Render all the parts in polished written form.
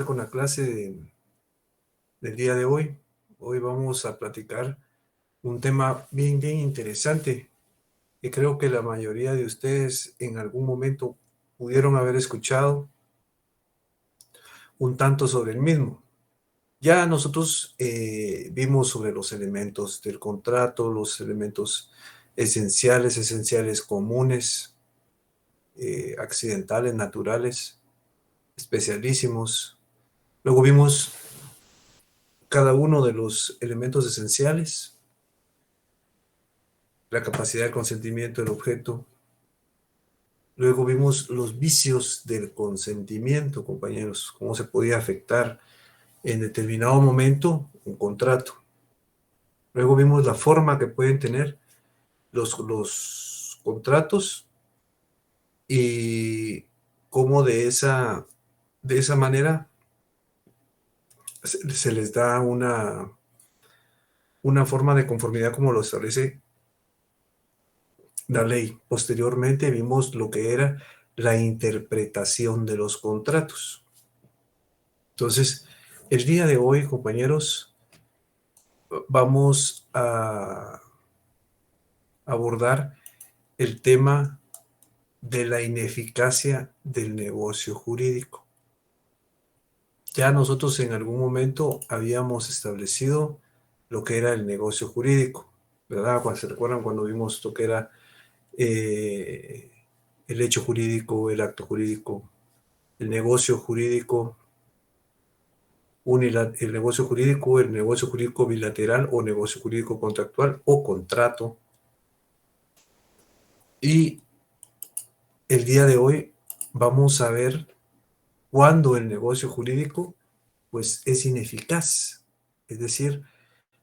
con la clase del día de hoy. Hoy vamos a platicar un tema bien interesante que creo que la mayoría de ustedes en algún momento pudieron haber escuchado un tanto sobre el mismo. Ya nosotros vimos sobre los elementos del contrato, los elementos esenciales comunes, accidentales, naturales, especialísimos. Luego vimos cada uno de los elementos esenciales, la capacidad de consentimiento del objeto. Luego vimos los vicios del consentimiento, compañeros, cómo se podía afectar en determinado momento un contrato. Luego vimos la forma que pueden tener los contratos y cómo de esa manera se les da una forma de conformidad como lo establece la ley. Posteriormente vimos lo que era la interpretación de los contratos. Entonces, el día de hoy, compañeros, vamos a abordar el tema de la ineficacia del negocio jurídico. Ya nosotros en algún momento habíamos establecido lo que era el negocio jurídico, ¿verdad? ¿Se recuerdan cuando vimos lo que era el hecho jurídico, el acto jurídico, el negocio jurídico, el negocio jurídico bilateral o negocio jurídico contractual o contrato? Y el día de hoy vamos a ver cuándo el negocio jurídico pues es ineficaz, es decir,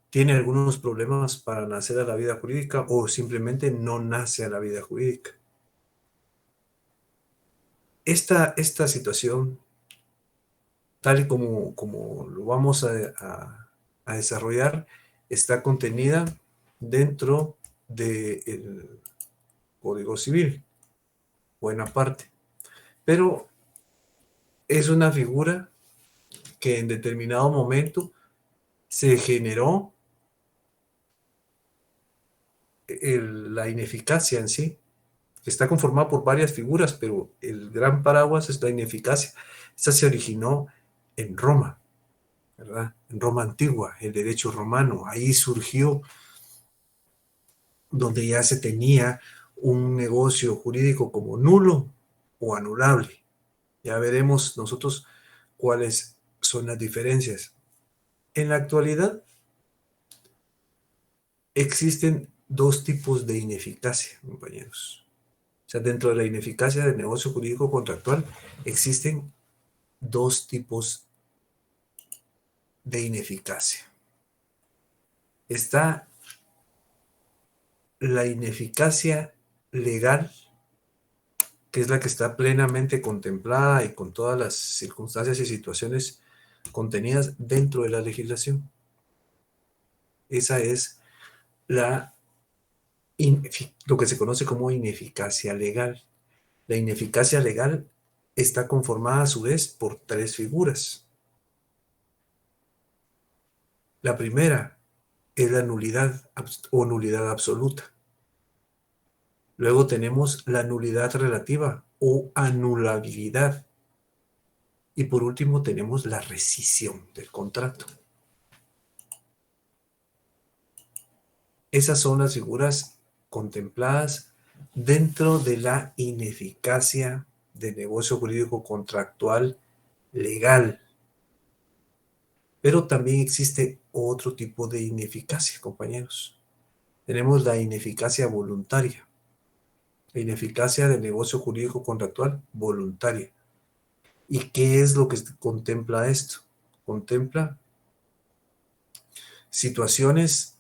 tiene algunos problemas para nacer a la vida jurídica o simplemente no nace a la vida jurídica. Esta situación, tal y como lo vamos a desarrollar, está contenida dentro del Código Civil, buena parte. Pero es una figura que en determinado momento se generó la ineficacia en sí, que está conformada por varias figuras, pero el gran paraguas es la ineficacia. Esta se originó en Roma, ¿verdad? En Roma antigua, el derecho romano. Ahí surgió donde ya se tenía un negocio jurídico como nulo o anulable. Ya veremos nosotros cuáles son las diferencias. En la actualidad existen dos tipos de ineficacia, compañeros. O sea, dentro de la ineficacia del negocio jurídico contractual existen dos tipos de ineficacia. Está la ineficacia legal, que es la que está plenamente contemplada y con todas las circunstancias y situaciones contenidas dentro de la legislación. Esa es lo que se conoce como ineficacia legal. La ineficacia legal está conformada a su vez por tres figuras. La primera es la nulidad o nulidad absoluta. Luego tenemos la nulidad relativa o anulabilidad. Y por último tenemos la rescisión del contrato. Esas son las figuras contempladas dentro de la ineficacia del negocio jurídico contractual legal. Pero también existe otro tipo de ineficacia, compañeros. Tenemos la ineficacia voluntaria. La ineficacia del negocio jurídico contractual voluntaria. ¿Y qué es lo que contempla esto? Contempla situaciones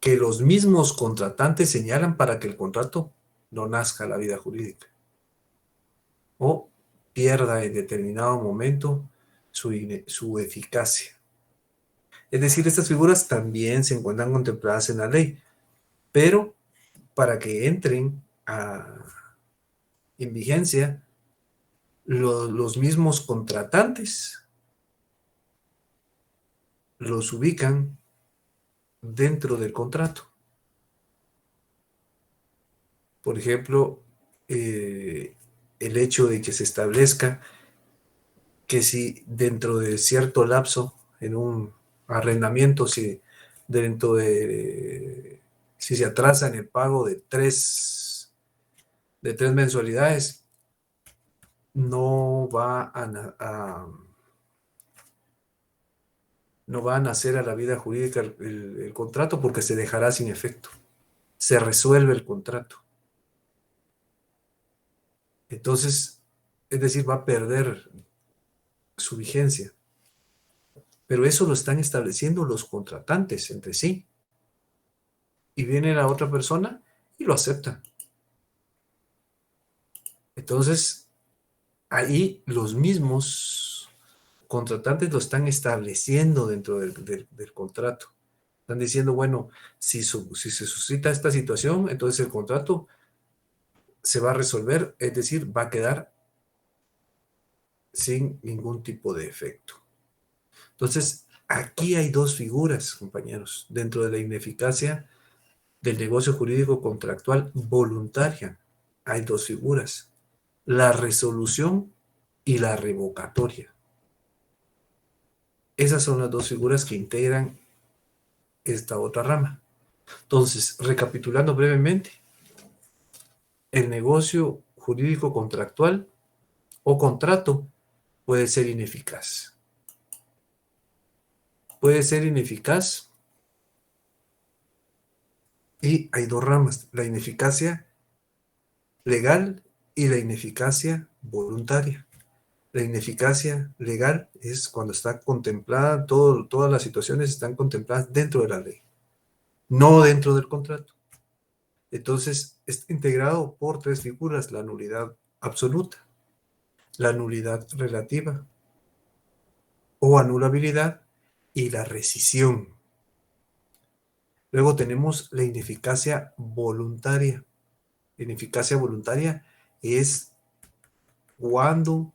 que los mismos contratantes señalan para que el contrato no nazca a la vida jurídica o pierda en determinado momento su eficacia. Es decir, estas figuras también se encuentran contempladas en la ley, pero para que entren en vigencia los mismos contratantes los ubican dentro del contrato. Por ejemplo, el hecho de que se establezca que si dentro de cierto lapso, en un arrendamiento, si dentro de, si se atrasa en el pago de tres mensualidades, no va no va a nacer a la vida jurídica el contrato, porque se dejará sin efecto. Se resuelve el contrato. Entonces, es decir, va a perder su vigencia. Pero eso lo están estableciendo los contratantes entre sí. Y viene la otra persona y lo acepta. Entonces, ahí los mismos contratantes lo están estableciendo dentro del contrato. Están diciendo, bueno, si se suscita esta situación, entonces el contrato se va a resolver, es decir, va a quedar sin ningún tipo de efecto. Entonces, aquí hay dos figuras, compañeros, dentro de la ineficacia del negocio jurídico contractual voluntaria. Hay dos figuras: la resolución y la revocatoria. Esas son las dos figuras que integran esta otra rama. Entonces, recapitulando brevemente, el negocio jurídico contractual o contrato puede ser ineficaz. Puede ser ineficaz y hay dos ramas: la ineficacia legal y la ineficacia voluntaria. La ineficacia legal es cuando está contemplada, todas las situaciones están contempladas dentro de la ley, no dentro del contrato. Entonces, está integrado por tres figuras: la nulidad absoluta, la nulidad relativa o anulabilidad y la rescisión. Luego tenemos la ineficacia voluntaria. La ineficacia voluntaria es cuando,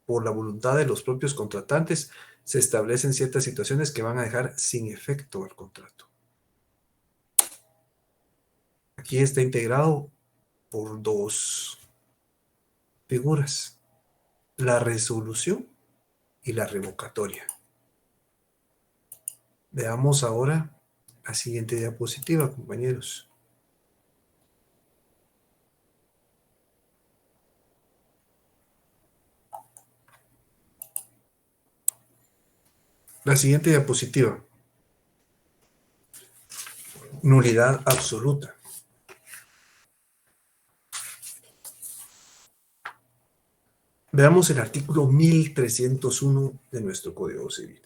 por la voluntad de los propios contratantes, se establecen ciertas situaciones que van a dejar sin efecto el contrato. Aquí está integrado por dos figuras: la resolución y la revocatoria. Veamos ahora la siguiente diapositiva, compañeros. La siguiente diapositiva: nulidad absoluta. Veamos el artículo 1301 de nuestro Código Civil.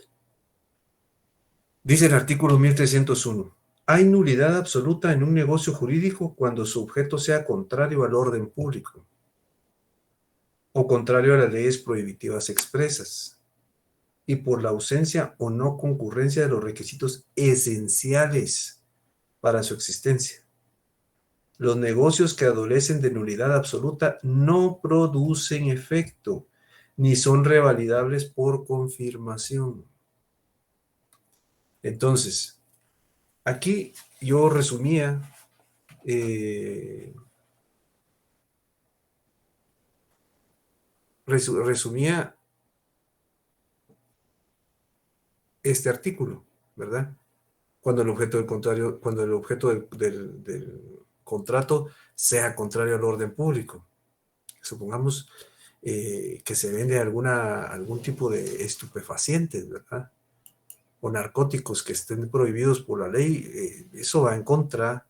Dice el artículo 1301: hay nulidad absoluta en un negocio jurídico cuando su objeto sea contrario al orden público o contrario a las leyes prohibitivas expresas, y por la ausencia o no concurrencia de los requisitos esenciales para su existencia. Los negocios que adolecen de nulidad absoluta no producen efecto ni son revalidables por confirmación. Entonces, aquí yo resumía este artículo, ¿verdad? Cuando el objeto cuando el objeto del contrato sea contrario al orden público. Supongamos que se vende algún tipo de estupefacientes, ¿verdad? O narcóticos que estén prohibidos por la ley. Eso va en contra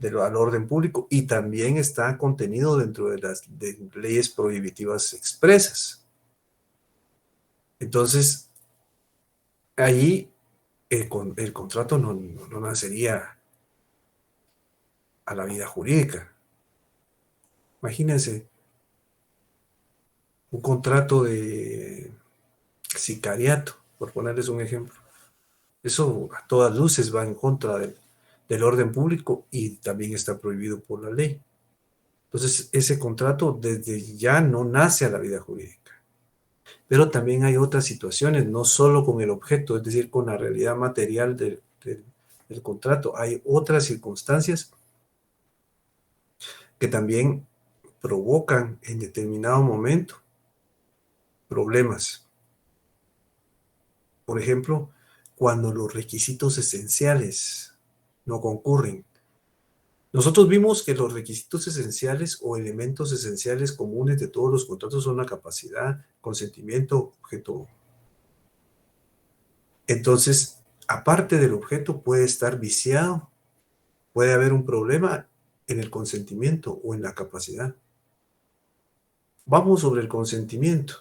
al orden público y también está contenido dentro de las leyes prohibitivas expresas. Entonces, ahí el contrato no nacería a la vida jurídica. Imagínense un contrato de sicariato, por ponerles un ejemplo. Eso a todas luces va en contra del orden público y también está prohibido por la ley. Entonces, ese contrato desde ya no nace a la vida jurídica. Pero también hay otras situaciones, no solo con el objeto, es decir, con la realidad material del contrato. Hay otras circunstancias que también provocan en determinado momento problemas. Por ejemplo, cuando los requisitos esenciales no concurren. Nosotros vimos que los requisitos esenciales o elementos esenciales comunes de todos los contratos son la capacidad, consentimiento, objeto. Entonces, aparte del objeto, puede estar viciado, puede haber un problema en el consentimiento o en la capacidad. Vamos sobre el consentimiento.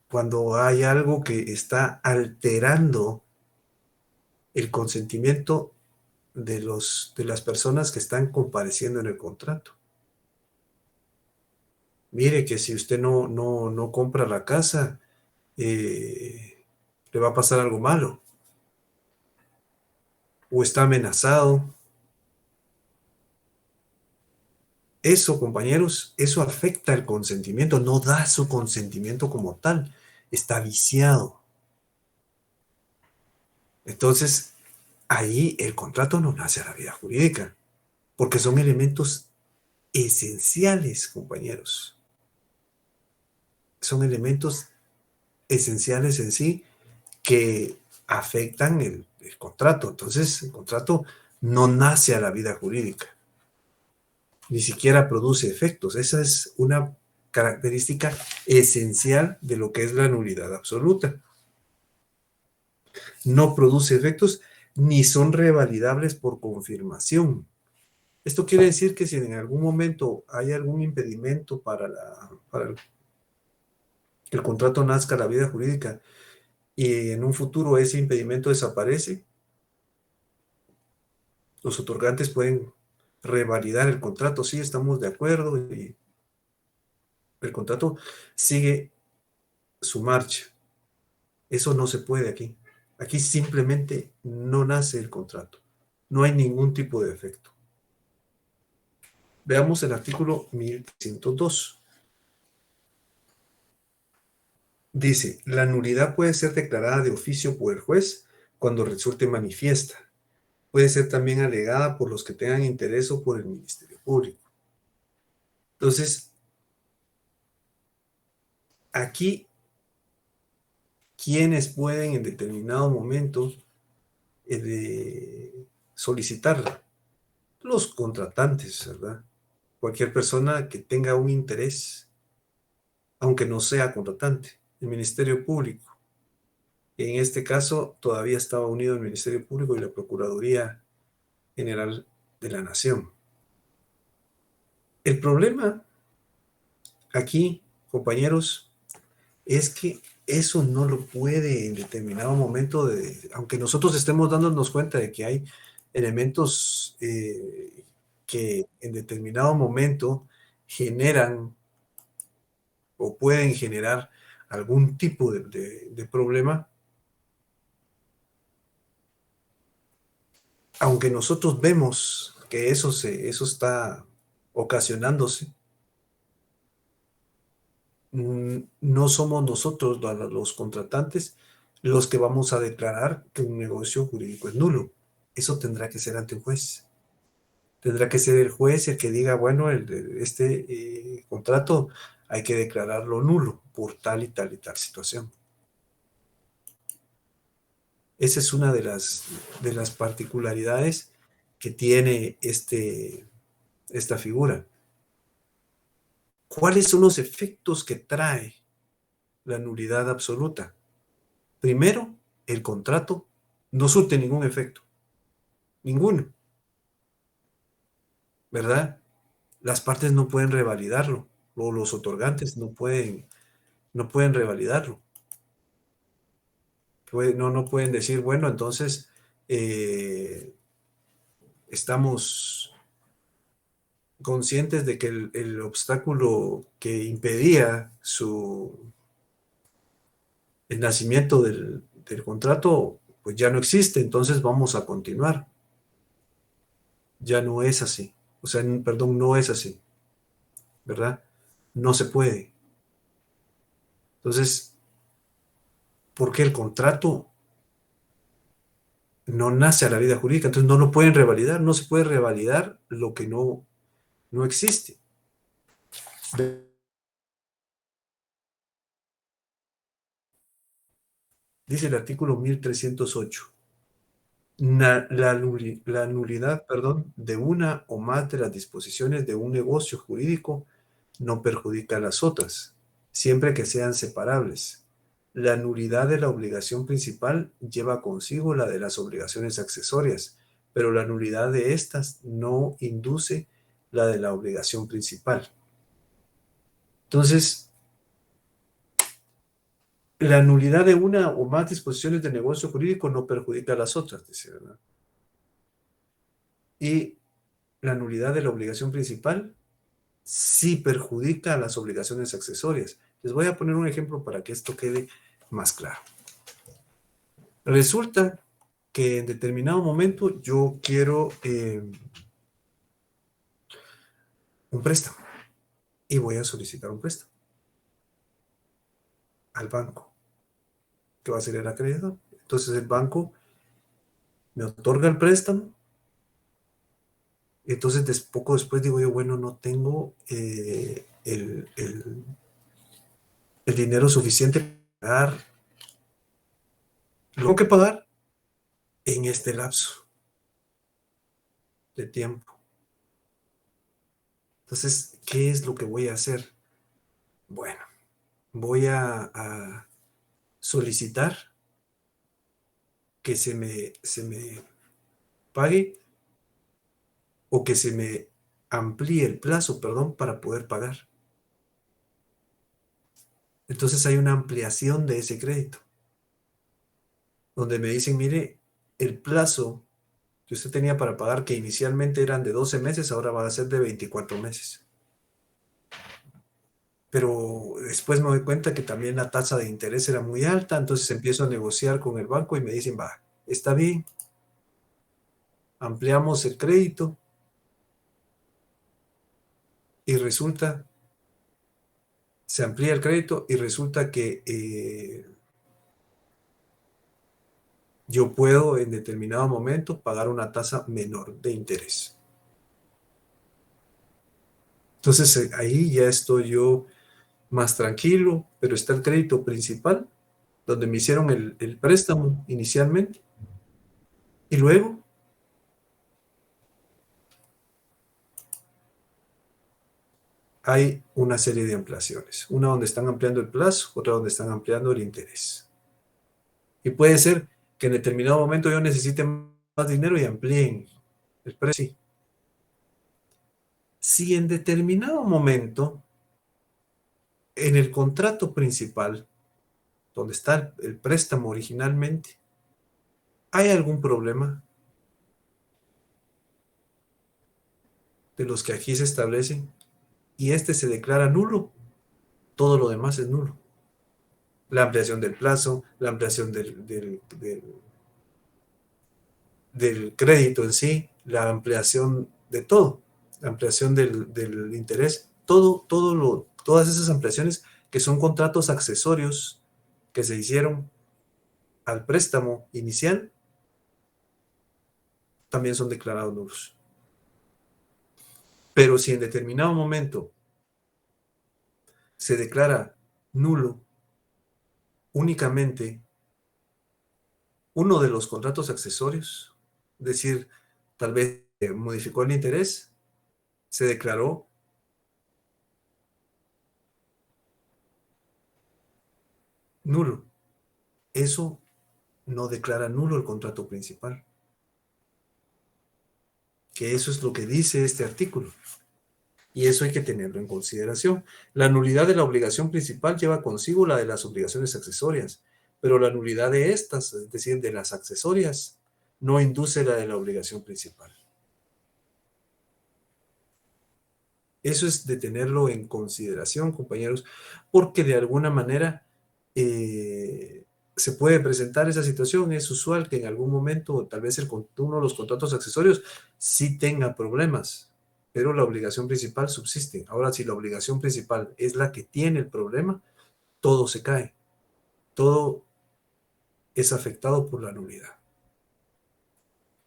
Cuando hay algo que está alterando el consentimiento de las personas que están compareciendo en el contrato. Mire que si usted no compra la casa, le va a pasar algo malo. O está amenazado. Eso, compañeros, eso afecta el consentimiento, no da su consentimiento como tal, está viciado. Entonces, ahí el contrato no nace a la vida jurídica, porque son elementos esenciales, compañeros. Son elementos esenciales en sí que afectan el contrato. Entonces, el contrato no nace a la vida jurídica, ni siquiera produce efectos. Esa es una característica esencial de lo que es la nulidad absoluta. No produce efectos ni son revalidables por confirmación. Esto quiere decir que si en algún momento hay algún impedimento para que el contrato nazca a la vida jurídica y en un futuro ese impedimento desaparece, los otorgantes pueden revalidar el contrato. Sí, estamos de acuerdo y el contrato sigue su marcha. Eso no se puede aquí. Aquí simplemente no nace el contrato. No hay ningún tipo de efecto. Veamos el artículo 1102. Dice, la nulidad puede ser declarada de oficio por el juez cuando resulte manifiesta. Puede ser también alegada por los que tengan interés o por el Ministerio Público. Entonces, aquí, ¿quiénes pueden en determinado momento solicitarla? Los contratantes, ¿verdad? Cualquier persona que tenga un interés, aunque no sea contratante, el Ministerio Público. En este caso, todavía estaba unido el Ministerio Público y la Procuraduría General de la Nación. El problema aquí, compañeros, es que eso no lo puede en determinado momento, aunque nosotros estemos dándonos cuenta de que hay elementos que en determinado momento generan o pueden generar algún tipo de problema, aunque nosotros vemos que eso está ocasionándose, no somos nosotros los contratantes los que vamos a declarar que un negocio jurídico es nulo. Eso tendrá que ser ante un juez. Tendrá que ser el juez el que diga, bueno, este contrato hay que declararlo nulo por tal y tal y tal situación. Esa es una de las particularidades que tiene esta figura. ¿Cuáles son los efectos que trae la nulidad absoluta? Primero, el contrato no surte ningún efecto, ninguno, ¿verdad? Las partes no pueden revalidarlo, o los otorgantes no pueden revalidarlo. No pueden decir, bueno, entonces estamos conscientes de que el obstáculo que impedía el nacimiento del contrato, pues ya no existe, entonces vamos a continuar. ya no es así. O sea, perdón, no es así, ¿verdad? No se puede. Entonces, ¿por qué el contrato no nace a la vida jurídica? Entonces no lo pueden revalidar, no se puede revalidar lo que no existe. Dice el artículo 1308. La nulidad, perdón, de una o más de las disposiciones de un negocio jurídico no perjudica a las otras, siempre que sean separables. La nulidad de la obligación principal lleva consigo la de las obligaciones accesorias, pero la nulidad de estas no induce la de la obligación principal. Entonces, la nulidad de una o más disposiciones de negocio jurídico no perjudica a las otras, dice, ¿verdad? Y la nulidad de la obligación principal sí perjudica a las obligaciones accesorias. Les voy a poner un ejemplo para que esto quede más claro. Resulta que en determinado momento yo quiero un préstamo y voy a solicitar un préstamo al banco, que va a ser el acreedor. Entonces el banco me otorga el préstamo. Entonces poco después digo yo, bueno, no tengo el dinero suficiente para pagar lo que tengo que pagar en este lapso de tiempo. Entonces, ¿qué es lo que voy a hacer? Bueno, voy a solicitar que se me pague o que se me amplíe el plazo, perdón, para poder pagar. Entonces hay una ampliación de ese crédito, donde me dicen, mire, el plazo que usted tenía para pagar, que inicialmente eran de 12 meses, ahora va a ser de 24 meses. Pero después me doy cuenta que también la tasa de interés era muy alta, entonces empiezo a negociar con el banco y me dicen, va, está bien, ampliamos el crédito y resulta, se amplía el crédito y resulta que yo puedo en determinado momento pagar una tasa menor de interés. Entonces ahí ya estoy yo más tranquilo, pero está el crédito principal, donde me hicieron el préstamo inicialmente, y luego hay una serie de ampliaciones, una donde están ampliando el plazo, otra donde están ampliando el interés. Y puede ser que en determinado momento yo necesite más dinero y amplíen el precio. Sí. Si en determinado momento, en el contrato principal, donde está el préstamo originalmente, hay algún problema de los que aquí se establecen y este se declara nulo, todo lo demás es nulo. La ampliación del plazo, la ampliación del crédito en sí, la ampliación de todo, la ampliación del interés, todas esas ampliaciones que son contratos accesorios que se hicieron al préstamo inicial, también son declarados nulos. Pero si en determinado momento se declara nulo únicamente uno de los contratos accesorios, es decir, tal vez modificó el interés, se declaró nulo. Eso no declara nulo el contrato principal, que eso es lo que dice este artículo. Y eso hay que tenerlo en consideración. La nulidad de la obligación principal lleva consigo la de las obligaciones accesorias, pero la nulidad de estas, es decir, de las accesorias, no induce la de la obligación principal. Eso es de tenerlo en consideración, compañeros, porque de alguna manera se puede presentar esa situación. Es usual que en algún momento tal vez uno de los contratos accesorios sí tenga problemas, pero la obligación principal subsiste. Ahora, si la obligación principal es la que tiene el problema, todo se cae, todo es afectado por la nulidad.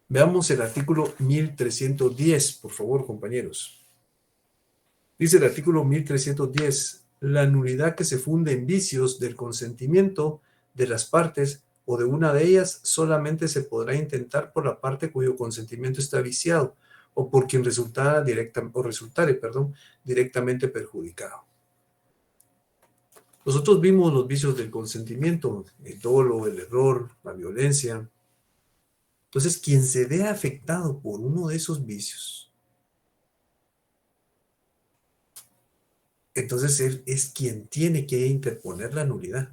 Veamos el artículo 1310, por favor, compañeros. Dice el artículo 1310, la nulidad que se funde en vicios del consentimiento de las partes o de una de ellas solamente se podrá intentar por la parte cuyo consentimiento está viciado o por quien resultare directamente perjudicado. Nosotros vimos los vicios del consentimiento, el dolo, el error, la violencia. Entonces, quien se vea afectado por uno de esos vicios, entonces él es quien tiene que interponer la nulidad.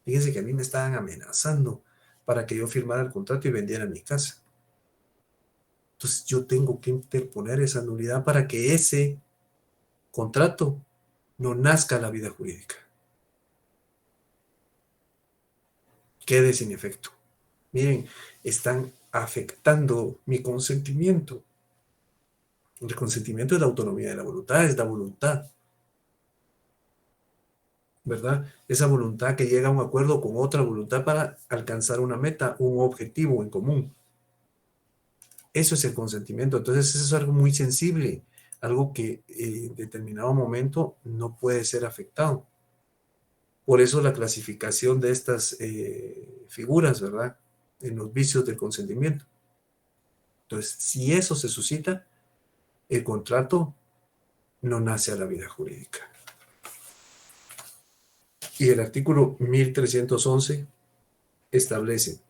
Fíjense que a mí me estaban amenazando para que yo firmara el contrato y vendiera mi casa. Entonces yo tengo que interponer esa nulidad para que ese contrato no nazca a la vida jurídica. Quede sin efecto. Miren, están afectando mi consentimiento. El consentimiento es la autonomía de la voluntad, es la voluntad, ¿verdad? Esa voluntad que llega a un acuerdo con otra voluntad para alcanzar una meta, un objetivo en común. Eso es el consentimiento. Entonces, eso es algo muy sensible, algo que en determinado momento no puede ser afectado. Por eso la clasificación de estas figuras, ¿verdad? En los vicios del consentimiento. Entonces, si eso se suscita, el contrato no nace a la vida jurídica. Y el artículo 1311 establece: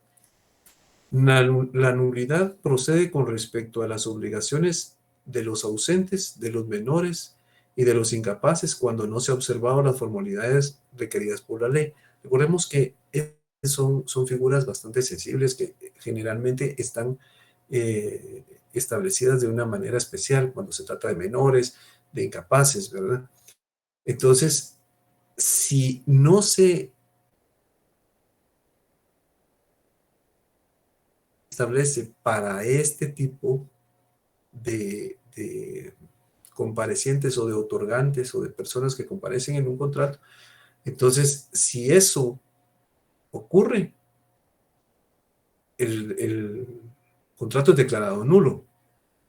la nulidad procede con respecto a las obligaciones de los ausentes, de los menores y de los incapaces cuando no se ha observado las formalidades requeridas por la ley. Recordemos que son figuras bastante sensibles que generalmente están establecidas de una manera especial cuando se trata de menores, de incapaces, ¿verdad? Entonces, si no se establece para este tipo de comparecientes o de otorgantes o de personas que comparecen en un contrato, entonces si eso ocurre, el contrato es declarado nulo.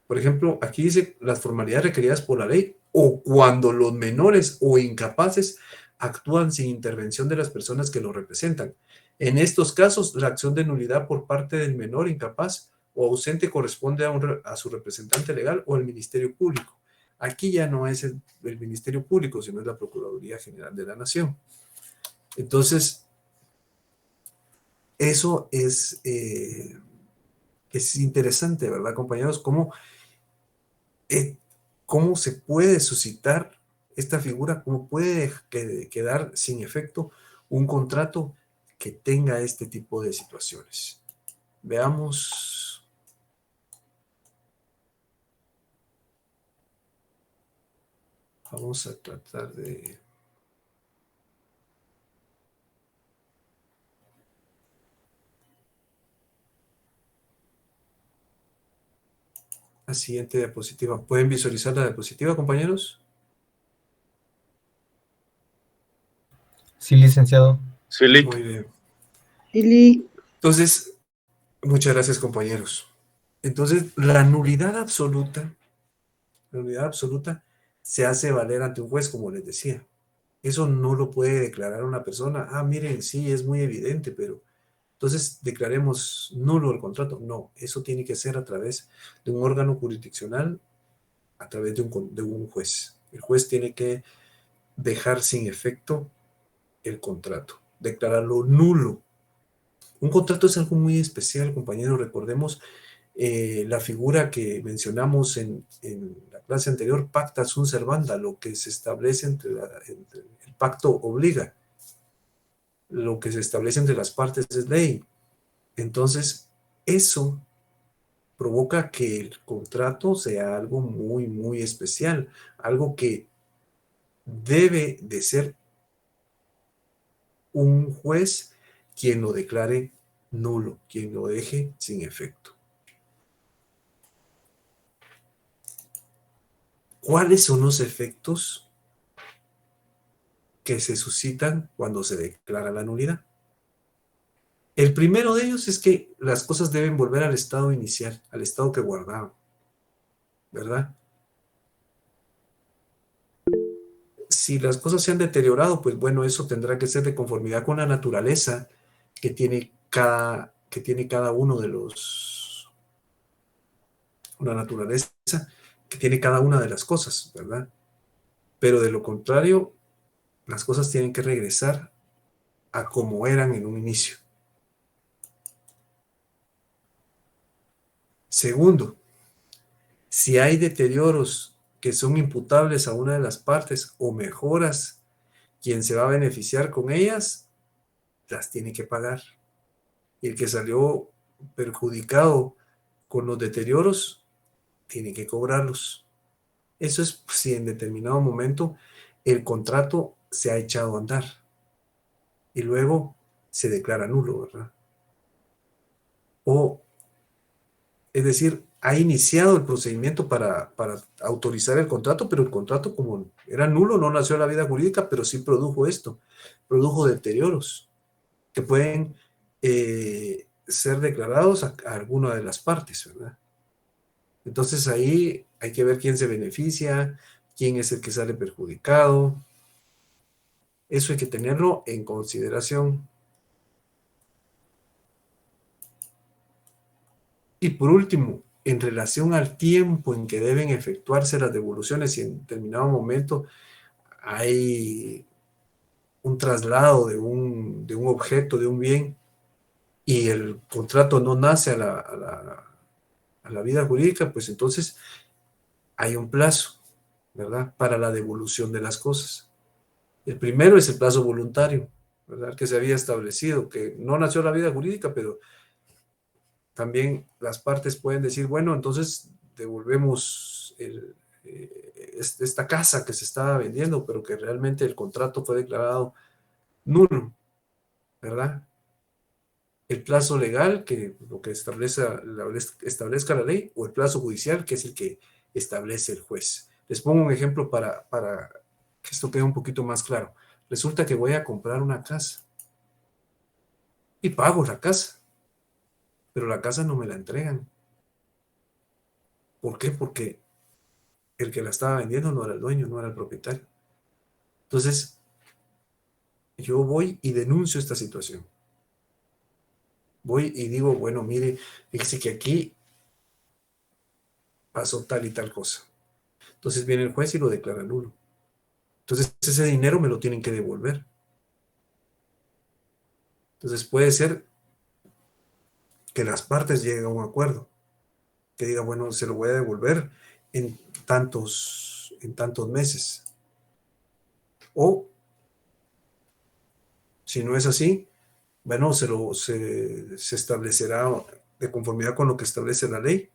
Por ejemplo, aquí dice las formalidades requeridas por la ley o cuando los menores o incapaces actúan sin intervención de las personas que lo representan. En estos casos, la acción de nulidad por parte del menor incapaz o ausente corresponde a su representante legal o al Ministerio Público. Aquí ya no es el Ministerio Público, sino es la Procuraduría General de la Nación. Entonces, eso es interesante, ¿verdad, compañeros? ¿Cómo se puede suscitar esta figura? ¿Cómo puede quedar sin efecto un contrato que tenga este tipo de situaciones? Veamos. Vamos a tratar de... La siguiente diapositiva. ¿Pueden visualizar la diapositiva, compañeros? Sí, licenciado. Sí, Lick. Muy bien. Ili, Entonces, muchas gracias, compañeros. Entonces, la nulidad absoluta se hace valer ante un juez, como les decía. Eso no lo puede declarar una persona. Ah, miren, sí, es muy evidente, pero entonces declaremos nulo el contrato. No, eso tiene que ser a través de un órgano jurisdiccional, a través de un juez. El juez tiene que dejar sin efecto el contrato, declararlo nulo. Un contrato es algo muy especial, compañeros. Recordemos la figura que mencionamos en la clase anterior, pacta sunt servanda, lo que se establece entre el pacto obliga, lo que se establece entre las partes es ley. Entonces, eso provoca que el contrato sea algo muy, muy especial, algo que debe de ser un juez quien lo declare nulo, quien lo deje sin efecto. ¿Cuáles son los efectos que se suscitan cuando se declara la nulidad? El primero de ellos es que las cosas deben volver al estado inicial, al estado que guardaban, ¿verdad? Si las cosas se han deteriorado, pues bueno, eso tendrá que ser de conformidad con la naturaleza que tiene cada uno de los, una naturaleza que tiene cada una de las cosas, ¿verdad? Pero de lo contrario, las cosas tienen que regresar a como eran en un inicio. Segundo, si hay deterioros que son imputables a una de las partes o mejoras, quien se va a beneficiar con ellas, las tiene que pagar. Y el que salió perjudicado con los deterioros, tiene que cobrarlos. Eso es si en determinado momento el contrato se ha echado a andar y luego se declara nulo, ¿verdad? O, es decir, ha iniciado el procedimiento para autorizar el contrato, pero el contrato como era nulo, no nació a la vida jurídica, pero sí produjo esto, produjo deterioros que pueden ser declarados a alguna de las partes, ¿verdad? Entonces ahí hay que ver quién se beneficia, quién es el que sale perjudicado. Eso hay que tenerlo en consideración. Y por último, en relación al tiempo en que deben efectuarse las devoluciones, si en determinado momento hay un traslado de un objeto, de un bien, y el contrato no nace a la vida jurídica, pues entonces hay un plazo, ¿verdad?, para la devolución de las cosas. El primero es el plazo voluntario, ¿verdad?, que se había establecido, que no nació la vida jurídica, pero también las partes pueden decir, bueno, entonces devolvemos esta casa que se estaba vendiendo, pero que realmente el contrato fue declarado nulo, ¿verdad? El plazo legal, que lo que establezca la ley, o el plazo judicial, que es el que establece el juez. Les pongo un ejemplo para que esto quede un poquito más claro. Resulta que voy a comprar una casa y pago la casa, pero la casa no me la entregan. ¿Por qué? Porque el que la estaba vendiendo no era el dueño, no era el propietario. Entonces, yo voy y denuncio esta situación. Voy y digo, bueno, mire, fíjese que aquí pasó tal y tal cosa. Entonces viene el juez y lo declara nulo. Entonces ese dinero me lo tienen que devolver. Entonces puede ser que las partes lleguen a un acuerdo, que diga, bueno, se lo voy a devolver en tantos meses. O, si no es así, bueno, se establecerá de conformidad con lo que establece la ley.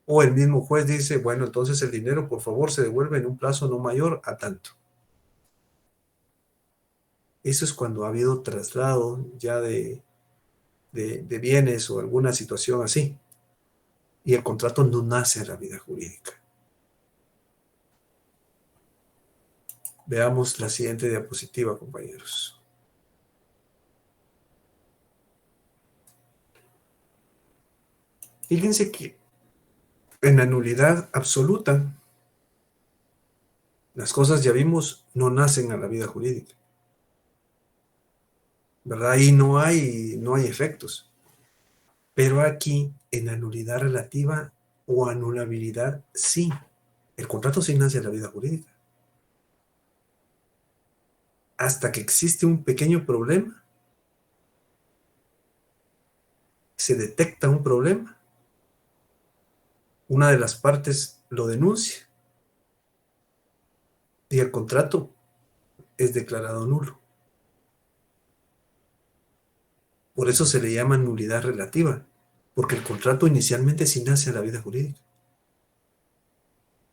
O el mismo juez dice, bueno, entonces el dinero, por favor, se devuelve en un plazo no mayor a tanto. Eso es cuando ha habido traslado ya de bienes o alguna situación así. Y el contrato no nace en la vida jurídica. Veamos la siguiente diapositiva, compañeros. Fíjense que en la nulidad absoluta, las cosas, ya vimos, no nacen a la vida jurídica, ¿verdad? Ahí no hay efectos. Pero aquí, en la nulidad relativa o anulabilidad, sí. El contrato sí nace a la vida jurídica. Hasta que existe un pequeño problema, se detecta un problema, una de las partes lo denuncia y el contrato es declarado nulo. Por eso se le llama nulidad relativa, porque el contrato inicialmente sí nace a la vida jurídica.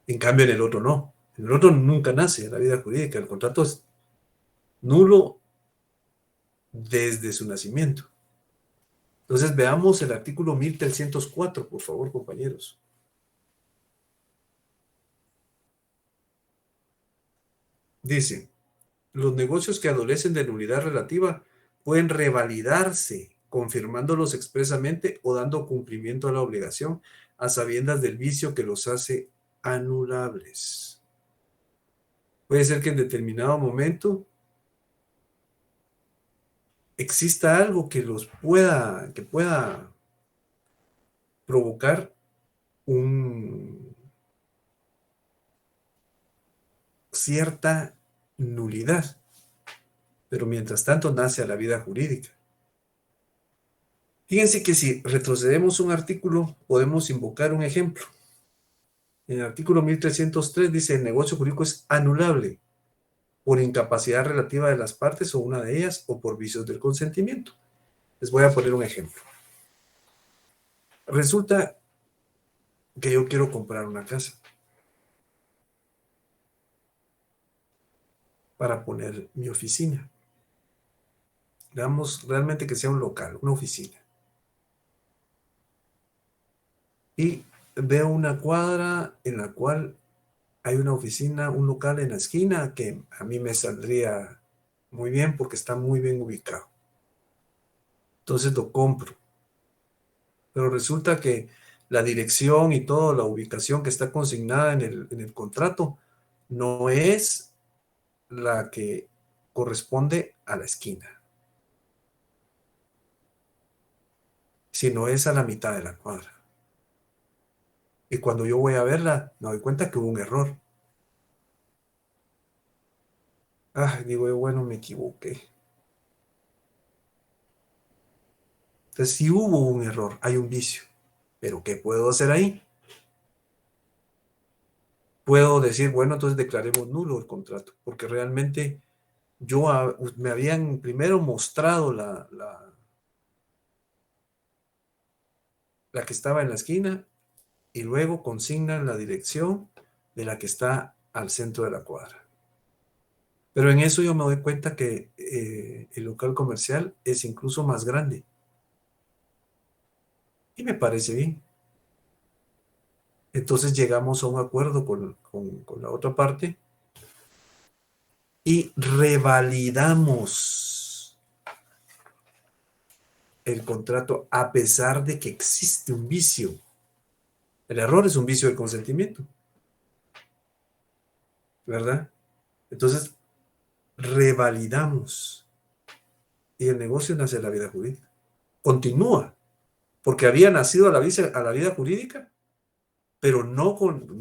En cambio, en el otro no. En el otro nunca nace a la vida jurídica. El contrato es nulo desde su nacimiento. Entonces veamos el artículo 1304, por favor, compañeros. Dice, los negocios que adolecen de nulidad relativa pueden revalidarse, confirmándolos expresamente o dando cumplimiento a la obligación, a sabiendas del vicio que los hace anulables. Puede ser que en determinado momento exista algo que pueda provocar cierta nulidad, pero mientras tanto nace a la vida jurídica. Fíjense que si retrocedemos un artículo, podemos invocar un ejemplo. En el artículo 1303 dice, el negocio jurídico es anulable por incapacidad relativa de las partes o una de ellas o por vicios del consentimiento. Les voy a poner un ejemplo. Resulta que yo quiero comprar una casa para poner mi oficina. Digamos realmente que sea un local, una oficina. Y veo una cuadra en la cual hay una oficina, un local en la esquina que a mí me saldría muy bien porque está muy bien ubicado. Entonces lo compro. Pero resulta que la dirección y toda la ubicación que está consignada en el contrato no es la que corresponde a la esquina, sino es a la mitad de la cuadra. Y cuando yo voy a verla, me doy cuenta que hubo un error. Digo yo, bueno, me equivoqué. Entonces, si hubo un error, hay un vicio. ¿Pero qué puedo hacer ahí? Puedo decir, bueno, entonces declaremos nulo el contrato, porque realmente me habían primero mostrado la que estaba en la esquina y luego consignan la dirección de la que está al centro de la cuadra. Pero en eso yo me doy cuenta que el local comercial es incluso más grande. Y me parece bien. Entonces llegamos a un acuerdo con la otra parte y revalidamos el contrato a pesar de que existe un vicio. El error es un vicio del consentimiento, ¿verdad? Entonces, revalidamos y el negocio nace en la vida jurídica. Continúa, porque había nacido a la vida jurídica, pero no con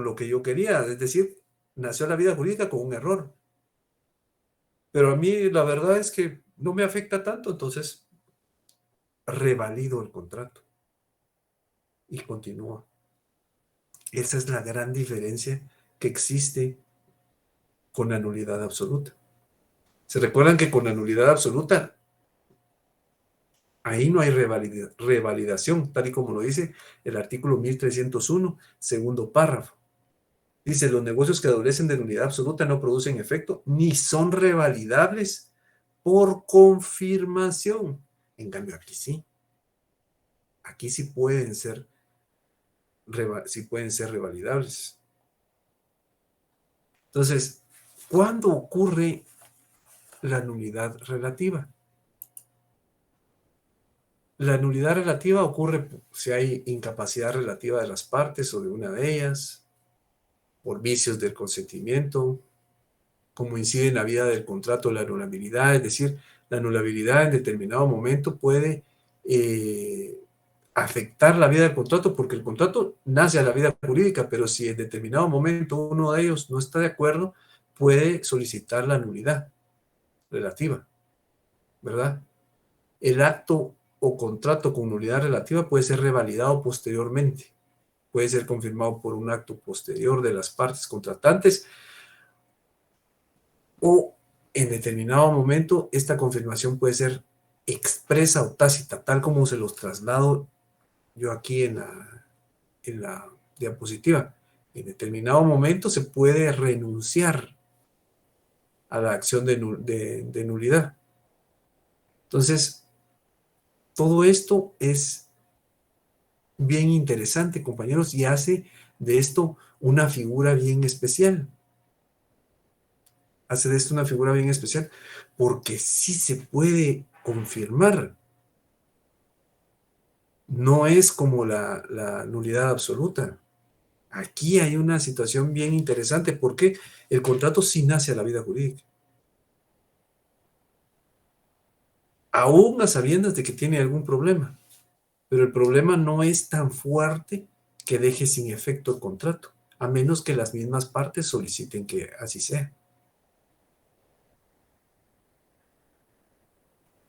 lo que yo quería, es decir, nació a la vida jurídica con un error. Pero a mí la verdad es que no me afecta tanto, entonces revalido el contrato y continúa. Esa es la gran diferencia que existe con la nulidad absoluta. ¿Se recuerdan que con la nulidad absoluta ahí no hay revalidación, tal y como lo dice el artículo 1301, segundo párrafo? Dice, los negocios que adolecen de nulidad absoluta no producen efecto ni son revalidables por confirmación. En cambio, aquí sí. Aquí sí pueden ser revalidables. Entonces, ¿cuándo ocurre la nulidad relativa? La nulidad relativa ocurre si hay incapacidad relativa de las partes o de una de ellas, por vicios del consentimiento, como incide en la vida del contrato la anulabilidad, es decir, la anulabilidad en determinado momento puede afectar la vida del contrato porque el contrato nace a la vida jurídica, pero si en determinado momento uno de ellos no está de acuerdo, puede solicitar la nulidad relativa, ¿verdad? El acto o contrato con nulidad relativa puede ser revalidado posteriormente, puede ser confirmado por un acto posterior de las partes contratantes o en determinado momento esta confirmación puede ser expresa o tácita, tal como se los traslado yo aquí en la diapositiva. En determinado momento se puede renunciar a la acción de nulidad. Entonces, todo esto es bien interesante, compañeros, y hace de esto una figura bien especial. Hace de esto una figura bien especial porque sí se puede confirmar. No es como la nulidad absoluta. Aquí hay una situación bien interesante porque el contrato sí nace a la vida jurídica. Aún a sabiendas de que tiene algún problema. Pero el problema no es tan fuerte que deje sin efecto el contrato, a menos que las mismas partes soliciten que así sea.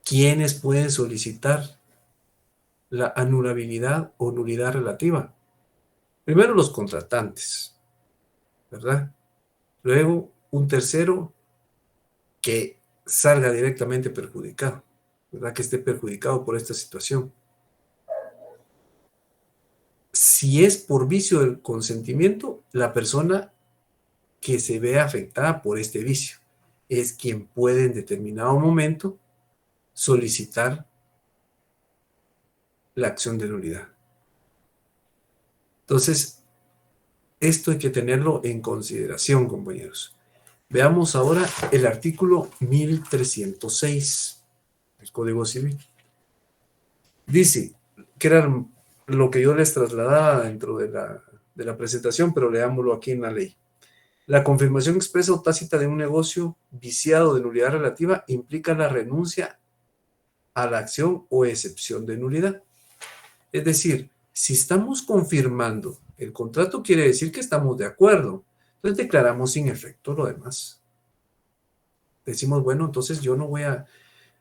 ¿Quiénes pueden solicitar la anulabilidad o nulidad relativa? Primero los contratantes, ¿verdad? Luego un tercero que salga directamente perjudicado, ¿verdad? Que esté perjudicado por esta situación. Si es por vicio del consentimiento, la persona que se ve afectada por este vicio es quien puede en determinado momento solicitar la acción de nulidad. Entonces, esto hay que tenerlo en consideración, compañeros. Veamos ahora el artículo 1306 del Código Civil. Dice, que era lo que yo les trasladaba dentro de la presentación, pero leámoslo aquí en la ley. La confirmación expresa o tácita de un negocio viciado de nulidad relativa implica la renuncia a la acción o excepción de nulidad. Es decir, si estamos confirmando el contrato, quiere decir que estamos de acuerdo. Entonces declaramos sin efecto lo demás. Decimos, bueno, entonces yo no voy a,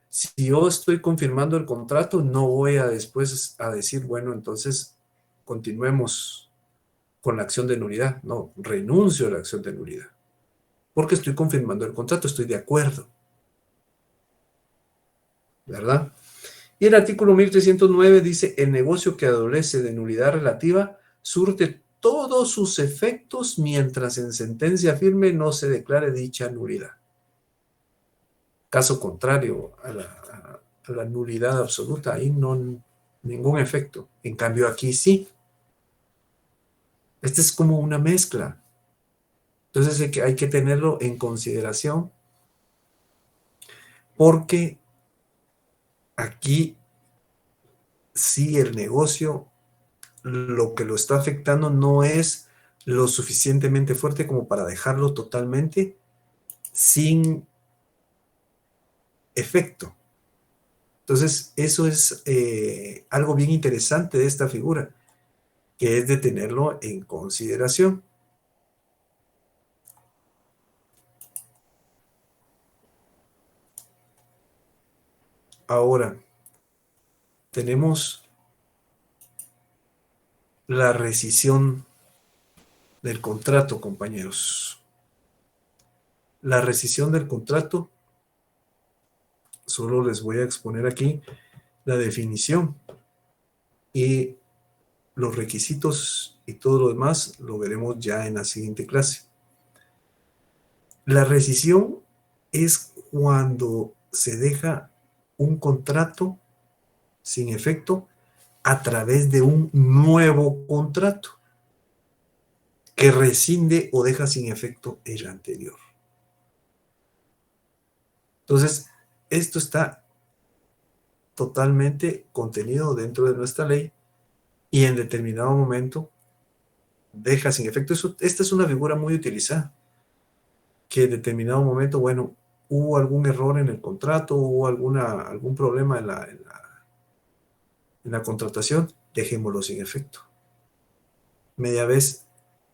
si yo estoy confirmando el contrato, no voy a después a decir, bueno, entonces continuemos con la acción de nulidad. No, renuncio a la acción de nulidad. Porque estoy confirmando el contrato, estoy de acuerdo. ¿Verdad? Y el artículo 1309 dice, el negocio que adolece de nulidad relativa surte todos sus efectos mientras en sentencia firme no se declare dicha nulidad. Caso contrario a la nulidad absoluta, ahí no ningún efecto. En cambio aquí sí. Este es como una mezcla. Entonces hay que tenerlo en consideración porque aquí sí el negocio lo que lo está afectando no es lo suficientemente fuerte como para dejarlo totalmente sin efecto. Entonces, eso es algo bien interesante de esta figura, que es de tenerlo en consideración. Ahora, tenemos la rescisión del contrato, compañeros. La rescisión del contrato, solo les voy a exponer aquí la definición y los requisitos y todo lo demás lo veremos ya en la siguiente clase. La rescisión es cuando se deja un contrato sin efecto a través de un nuevo contrato que rescinde o deja sin efecto el anterior. Entonces, esto está totalmente contenido dentro de nuestra ley y en determinado momento deja sin efecto. Esta es una figura muy utilizada, que en determinado momento, bueno, hubo algún error en el contrato, hubo algún problema en la contratación, dejémoslo sin efecto. Media vez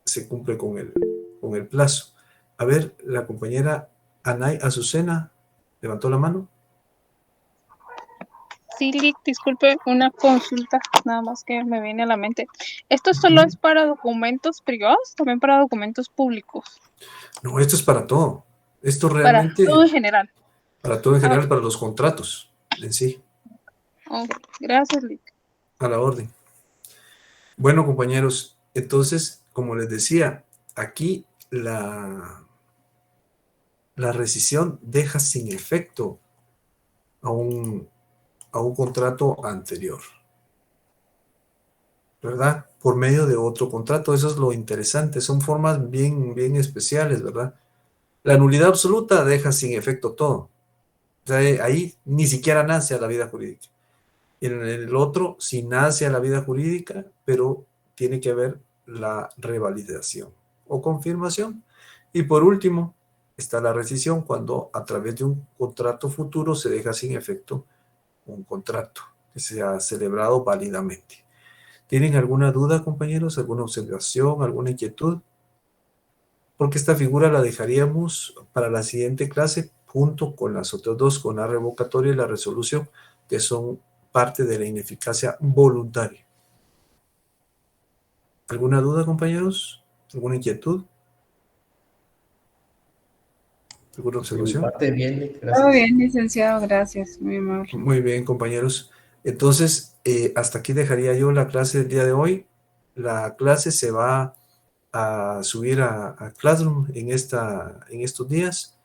se cumple con el plazo. A ver, la compañera Anay Azucena levantó la mano. Sí, Lick, disculpe, una consulta nada más que me viene a la mente. ¿Esto solo es para documentos privados, también para documentos públicos? No, esto es para todo. Esto Para todo realmente, en general. para todo en general, Ok, para los contratos en sí, ok, gracias, Lick. a la orden. Bueno, compañeros, entonces, como les decía, aquí la la rescisión deja sin efecto a un contrato anterior, ¿verdad? Por medio de otro contrato. Eso es lo interesante. Son formas bien, bien especiales, ¿verdad? La nulidad absoluta deja sin efecto todo. O sea, ahí ni siquiera nace a la vida jurídica. En el otro sí nace a la vida jurídica, pero tiene que haber la revalidación o confirmación. Y por último, está la rescisión, cuando a través de un contrato futuro se deja sin efecto un contrato que se ha celebrado válidamente. ¿Tienen alguna duda, compañeros? ¿Alguna observación? ¿Alguna inquietud? Porque esta figura la dejaríamos para la siguiente clase junto con las otras dos, con la revocatoria y la resolución, que son parte de la ineficacia voluntaria. ¿Alguna duda, compañeros? ¿Alguna inquietud? ¿Alguna De mi observación? parte, bien, Todo gracias. bien, licenciado, gracias, muy amable. Muy bien, compañeros. Entonces, hasta aquí dejaría yo la clase del día de hoy. La clase se va a subir a Classroom en estos días.